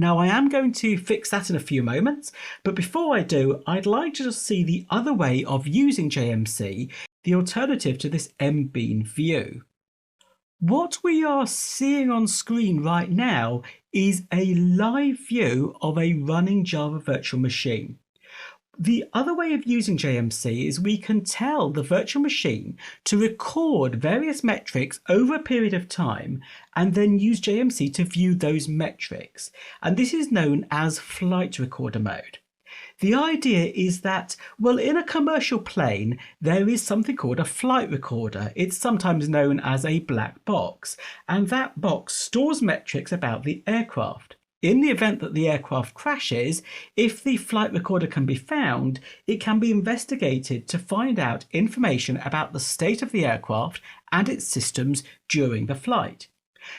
Now I am going to fix that in a few moments, but before I do, I'd like to just see the other way of using JMC, the alternative to this MBean view. What we are seeing on screen right now is a live view of a running Java virtual machine. The other way of using JMC is we can tell the virtual machine to record various metrics over a period of time and then use JMC to view those metrics. And this is known as flight recorder mode. The idea is that, well, in a commercial plane, there is something called a flight recorder. It's sometimes known as a black box, and that box stores metrics about the aircraft. In the event that the aircraft crashes, if the flight recorder can be found, it can be investigated to find out information about the state of the aircraft and its systems during the flight.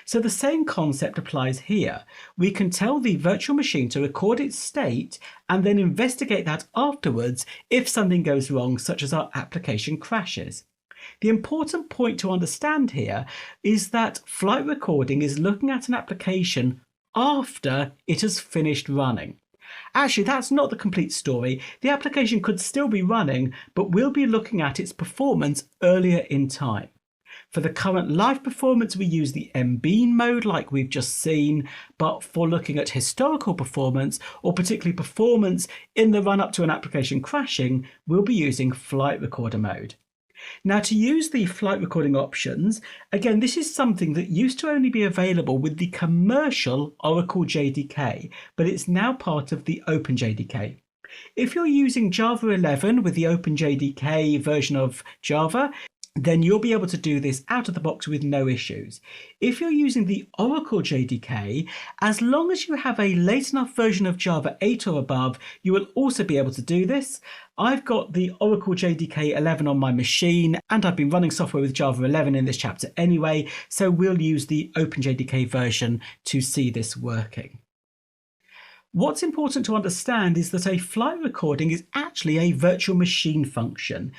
So the same concept applies here. We can tell the virtual machine to record its state and then investigate that afterwards if something goes wrong, such as our application crashes. The important point to understand here is that flight recording is looking at an application after it has finished running. Actually, that's not the complete story. The application could still be running, but we'll be looking at its performance earlier in time. For the current live performance, we use the MBean mode like we've just seen, but for looking at historical performance, or particularly performance in the run-up to an application crashing, we'll be using flight recorder mode. Now, to use the flight recording options, again, this is something that used to only be available with the commercial Oracle JDK, but it's now part of the OpenJDK. If you're using Java 11 with the OpenJDK version of Java, then you'll be able to do this out of the box with no issues. If you're using the Oracle JDK, as long as you have a late enough version of Java 8 or above, you will also be able to do this. I've got the Oracle JDK 11 on my machine, and I've been running software with Java 11 in this chapter anyway, so we'll use the OpenJDK version to see this working. What's important to understand is that a flight recording is actually a virtual machine function.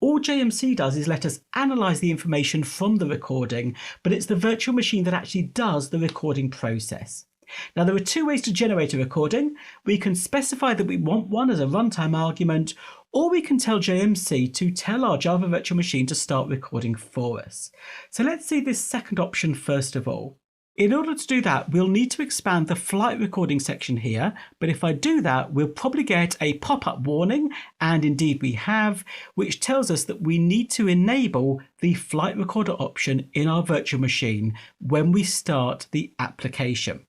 All JMC does is let us analyze the information from the recording, but it's the virtual machine that actually does the recording process. Now, there are two ways to generate a recording. We can specify that we want one as a runtime argument, or we can tell JMC to tell our Java virtual machine to start recording for us. So let's see this second option first of all. In order to do that, we'll need to expand the flight recording section here, but if I do that, we'll probably get a pop-up warning, and indeed we have, which tells us that we need to enable the flight recorder option in our virtual machine when we start the application.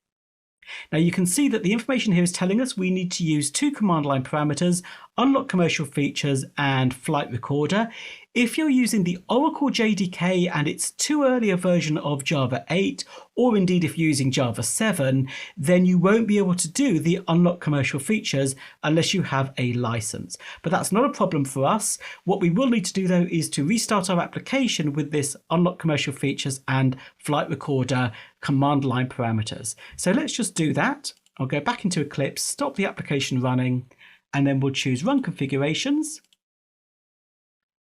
Now you can see that the information here is telling us we need to use two command line parameters, unlock commercial features and flight recorder. If you're using the Oracle JDK and it's too early a version of Java 8, or indeed if you're using Java 7, then you won't be able to do the unlock commercial features unless you have a license. But that's not a problem for us. What we will need to do though is to restart our application with this unlock commercial features and flight recorder command line parameters. So let's just do that. I'll go back into Eclipse, stop the application running, and then we'll choose Run Configurations.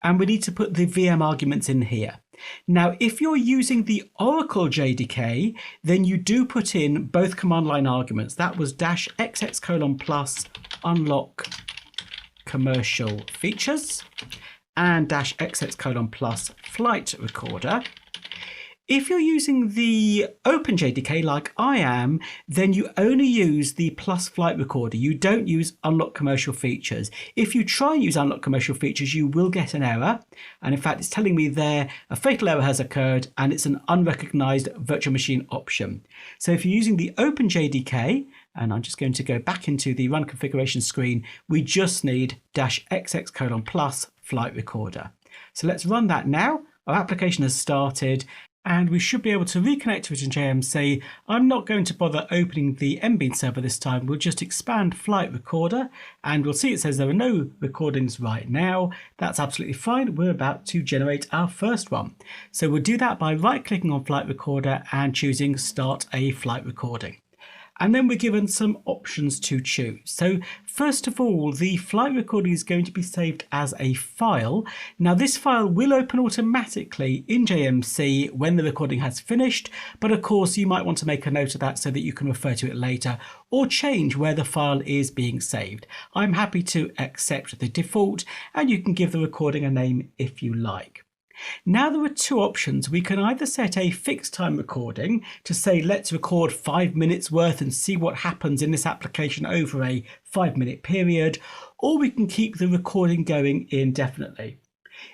And we need to put the VM arguments in here. Now, if you're using the Oracle JDK, then you do put in both command line arguments. That was -xx:+ unlock commercial features and -xx:+ flight recorder. If you're using the OpenJDK like I am, then you only use the plus flight recorder. You don't use unlock commercial features. If you try and use unlock commercial features, you will get an error. And in fact, it's telling me there a fatal error has occurred and it's an unrecognized virtual machine option. So if you're using the OpenJDK, and I'm just going to go back into the run configuration screen, we just need -xx:+ flight recorder. So let's run that now. Our application has started, and we should be able to reconnect to it in JMC. I'm not going to bother opening the MBean server this time. We'll just expand flight recorder, and we'll see it says there are no recordings right now. That's absolutely fine. We're about to generate our first one. So we'll do that by right-clicking on flight recorder and choosing Start a Flight Recording. And then we're given some options to choose. So first of all, the flight recording is going to be saved as a file. Now this file will open automatically in JMC when the recording has finished, but of course you might want to make a note of that so that you can refer to it later or change where the file is being saved. I'm happy to accept the default, and you can give the recording a name if you like. Now there are two options. We can either set a fixed time recording to say let's record 5 minutes worth and see what happens in this application over a 5-minute period, or we can keep the recording going indefinitely.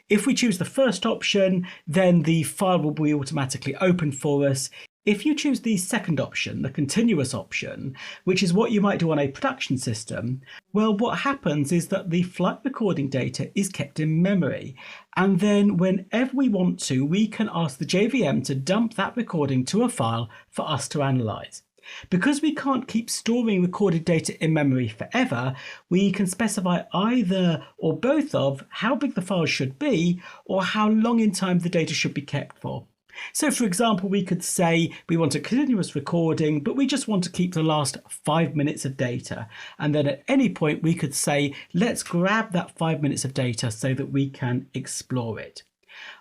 If we choose the first option, then the file will be automatically opened for us. If you choose the second option, the continuous option, which is what you might do on a production system, well, what happens is that the flight recording data is kept in memory. And then whenever we want to, we can ask the JVM to dump that recording to a file for us to analyze. Because we can't keep storing recorded data in memory forever, we can specify either or both of how big the file should be or how long in time the data should be kept for. So for example, we could say we want a continuous recording, but we just want to keep the last 5 minutes of data. And then at any point we could say, let's grab that 5 minutes of data so that we can explore it.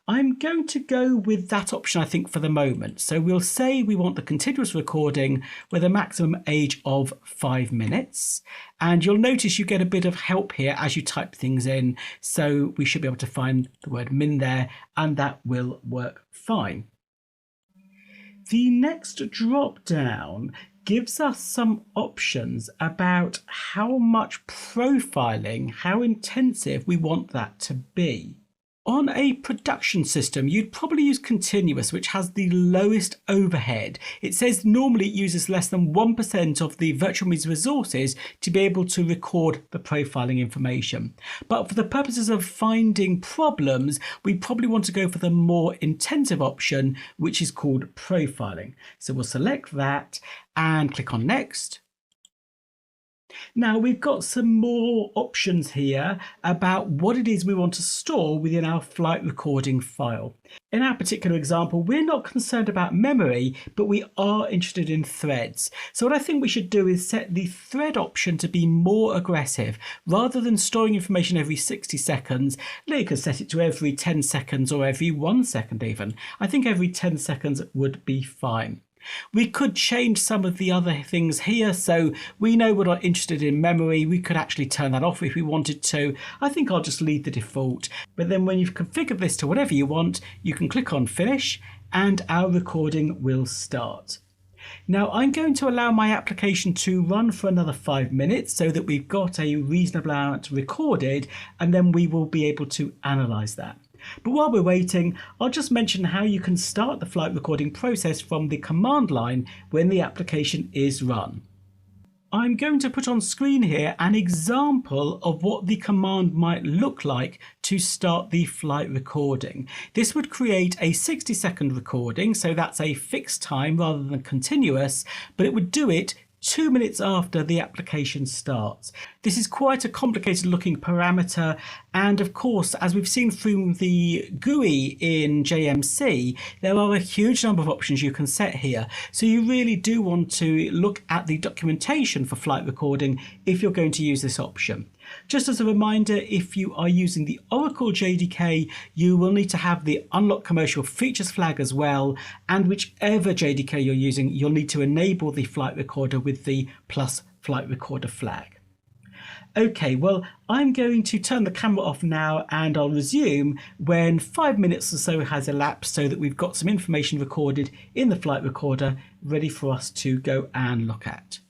I'm going to go with that option, I think, for the moment. So we'll say we want the continuous recording with a maximum age of 5 minutes. And you'll notice you get a bit of help here as you type things in. So we should be able to find the word min there, and that will work fine. The next drop down gives us some options about how much profiling, how intensive we want that to be. On a production system, you'd probably use continuous, which has the lowest overhead. It says normally it uses less than 1% of the virtual memory's resources to be able to record the profiling information. But for the purposes of finding problems, we probably want to go for the more intensive option, which is called profiling. So we'll select that and click on Next. Now we've got some more options here about what it is we want to store within our flight recording file. In our particular example, we're not concerned about memory, but we are interested in threads. So what I think we should do is set the thread option to be more aggressive. Rather than storing information every 60 seconds, you can set it to every 10 seconds or every 1 second even. I think every 10 seconds would be fine. We could change some of the other things here, so we know we're not interested in memory. We could actually turn that off if we wanted to. I think I'll just leave the default, but then when you've configured this to whatever you want, you can click on Finish and our recording will start. Now I'm going to allow my application to run for another 5 minutes so that we've got a reasonable amount recorded, and then we will be able to analyze that. But while we're waiting, I'll just mention how you can start the flight recording process from the command line when the application is run. I'm going to put on screen here an example of what the command might look like to start the flight recording. This would create a 60-second recording, so that's a fixed time rather than continuous, but it would do it 2 minutes after the application starts. This is quite a complicated looking parameter, and of course, as we've seen from the GUI in JMC, there are a huge number of options you can set here. So you really do want to look at the documentation for flight recording if you're going to use this option. Just as a reminder, if you are using the Oracle JDK, you will need to have the Unlock Commercial Features flag as well, and whichever JDK you're using, you'll need to enable the flight recorder with the plus flight recorder flag. Okay, well, I'm going to turn the camera off now and I'll resume when 5 minutes or so has elapsed so that we've got some information recorded in the flight recorder ready for us to go and look at.